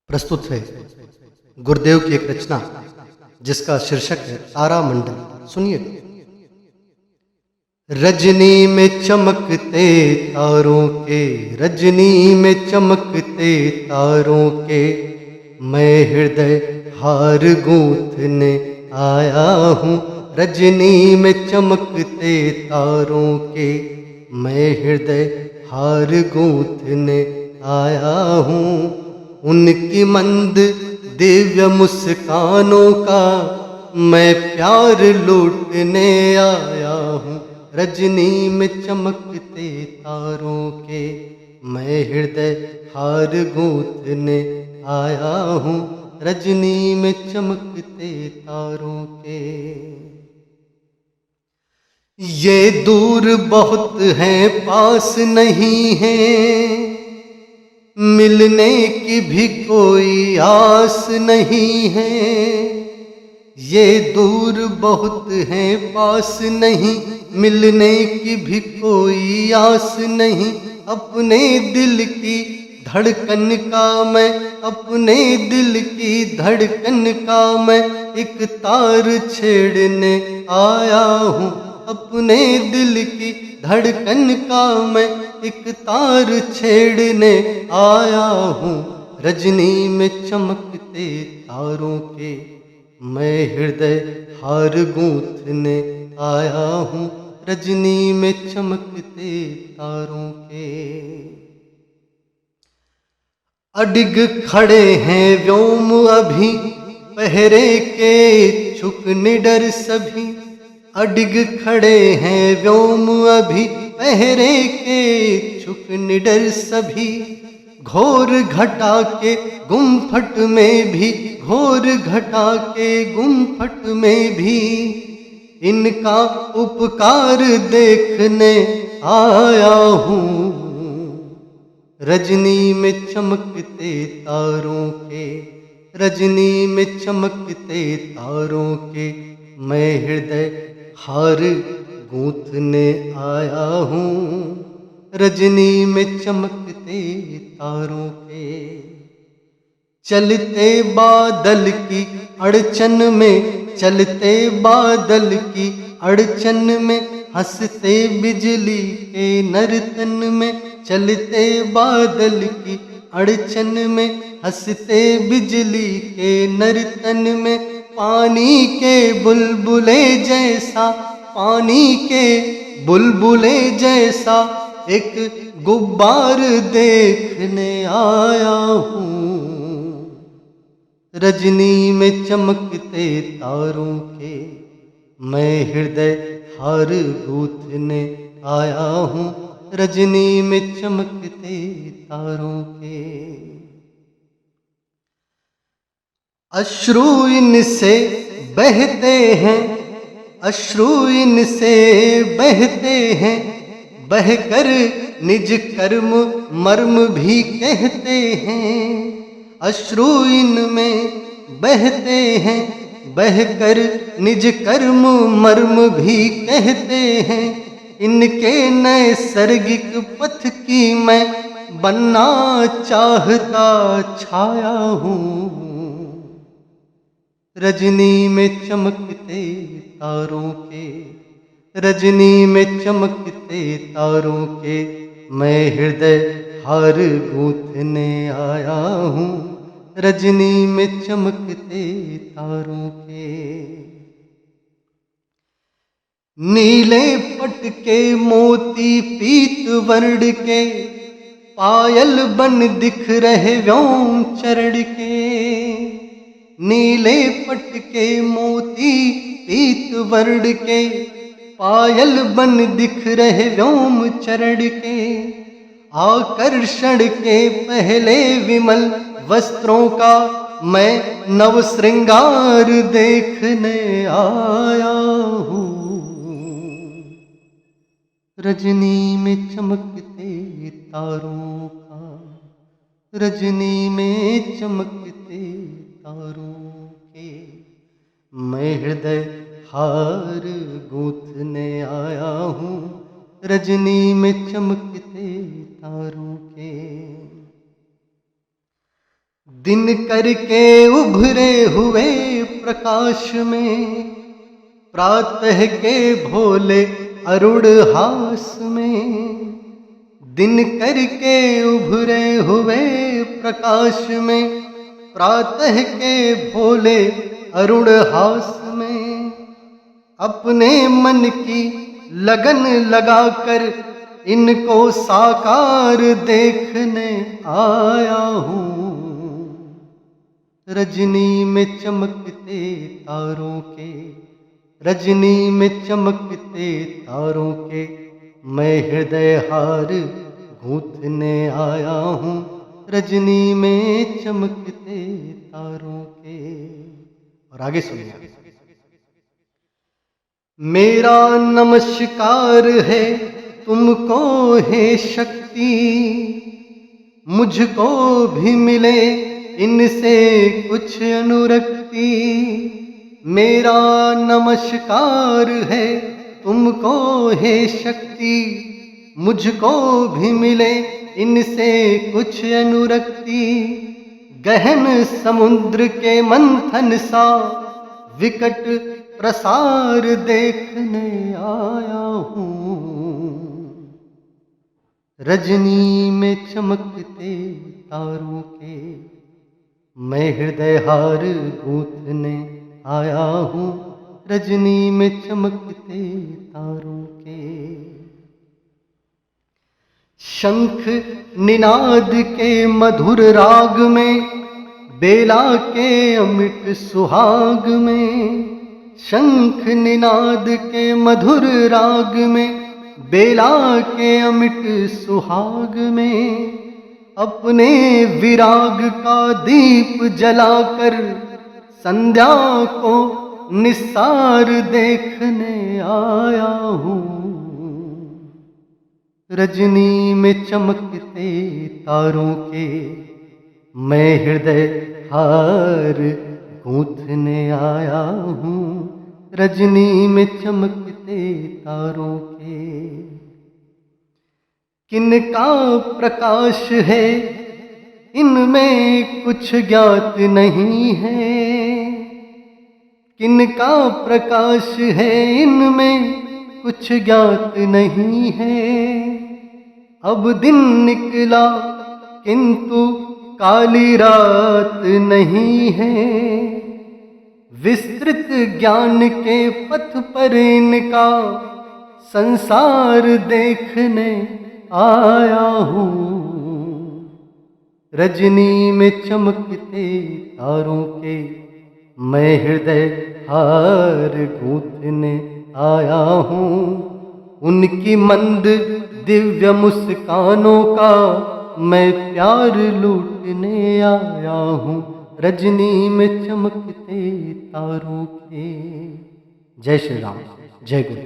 प्रस्तुत है गुरुदेव की एक रचना जिसका शीर्षक है तारामंडल। सुनिए। रजनी में चमकते तारों के, रजनी में चमकते तारों के, मैं हृदय हार गूंथने आया हूँ। रजनी में चमकते तारों के, मैं हृदय हार गूंथने आया हूँ। उनकी मंद दिव्य मुस्कानों का मैं प्यार लूटने आया हूँ। रजनी में चमकते तारों के, मैं हृदय हार गूंथने आया हूँ। रजनी में चमकते तारों के। ये दूर बहुत हैं, पास नहीं हैं, मिलने की भी कोई आस नहीं है। ये दूर बहुत हैं, पास नहीं, मिलने की भी कोई आस नहीं। अपने दिल की धड़कन का मैं, अपने दिल की धड़कन का मैं एक तार छेड़ने आया हूँ। अपने दिल की धड़कन का मैं एक तार छेड़ने आया हूँ। रजनी में चमकते तारों के, मैं हृदय हार गूंथने आया हूँ। रजनी में चमकते तारों के। अडिग खड़े हैं व्योम अभी, पहरे के इच्छुक निडर सभी। अडिग खड़े हैं व्योम अभी, पहरे के इच्छुक निडर सभी। घोर घटा के गुम्फट में भी, घोर घटा के गुम्फट में भी, इनका उपकार देखने आया हूँ। रजनी में चमकते तारों के, रजनी में चमकते तारों के, मैं हृदय हार गूंथने आया हूँ। रजनी में चमकते तारों के। चलते बादल की अड़चन में, चलते बादल की अड़चन में, हंसते बिजली के नर्तन में। चलते बादल की अड़चन में, हंसते बिजली के नर्तन में। पानी के बुलबुले जैसा, पानी के बुलबुले जैसा एक गुब्बार देखने आया हूँ। रजनी में चमकते तारों के, मैं हृदय हार गूंथने आया हूँ। रजनी में चमकते तारों के। अश्रु इनसे बहते हैं, अश्रु इनसे बहते हैं, बहकर निज कर्म मर्म भी कहते हैं। अश्रु इनमें बहते हैं, बहकर निज कर्म मर्म भी कहते हैं। इनके नैसर्गिक पथ की मैं बनना चाहता छाया हूँ। रजनी में चमकते तारों के, रजनी में चमकते तारों के, मैं हृदय हार गूंथने आया हूँ। रजनी में चमकते तारों के। नीले पट के मोती पीत वर्ण के, पायल बन दिख रहे व्योम चरण के। नीले पट के मोती पीत वर्ण के, पायल बन दिख रहे व्योम चरण के। आकर्षण के पहले विमल वस्त्रों का मैं नव श्रृंगार देखने आया हूँ। रजनी में चमकते तारों का, रजनी में चमकते तारों के, मैं हृदय हार गूंथने आया हूँ। रजनी में चमकते तारों के। दिन करके उभरे हुए प्रकाश में, प्रातः के भोले अरुण हास में। दिन करके उभरे हुए प्रकाश में, प्रातः के भोले अरुण हास में। अपने मन की लगन लगाकर इनको साकार देखने आया हूँ। रजनी में चमकते तारों के, रजनी में चमकते तारों के, मैं हृदय हार गूंथने आया हूँ। रजनी में चमकते तारों के। और आगे सुनिए। मेरा नमस्कार है तुमको हे शक्ति, मुझको भी मिले इनसे कुछ अनुरक्ति। मेरा नमस्कार है तुमको हे शक्ति, मुझको भी मिले इनसे कुछ अनुरक्ति। गहन समुद्र के मंथन सा विकट प्रसार देखने आया हूँ। रजनी में चमकते तारों के, मैं हृदय हार गूंथने आया हूँ। रजनी में चमकते तारों के। शंख निनाद के मधुर राग में, बेला के अमिट सुहाग में। शंख निनाद के मधुर राग में, बेला के अमिट सुहाग में। अपने विराग का दीप जलाकर संध्या को निस्सार देखने आया हूँ। रजनी में चमकते तारों के, मैं हृदय हार गूंथने आया हूँ। रजनी में चमकते तारों के। किनका प्रकाश है इनमें कुछ ज्ञात नहीं है। किनका प्रकाश है इनमें कुछ ज्ञात नहीं है। अब दिन निकला किंतु काली रात नहीं है। विस्तृत ज्ञान के पथ पर इनका संसार देखने आया हूँ। रजनी में चमकते तारों के, मैं हृदय हार गूंथने आया हूँ। उनकी मंद दिव्य मुस्कानों का मैं प्यार लूटने आया हूँ। रजनी में चमकते तारों के। जय श्री राम, जय गुरु।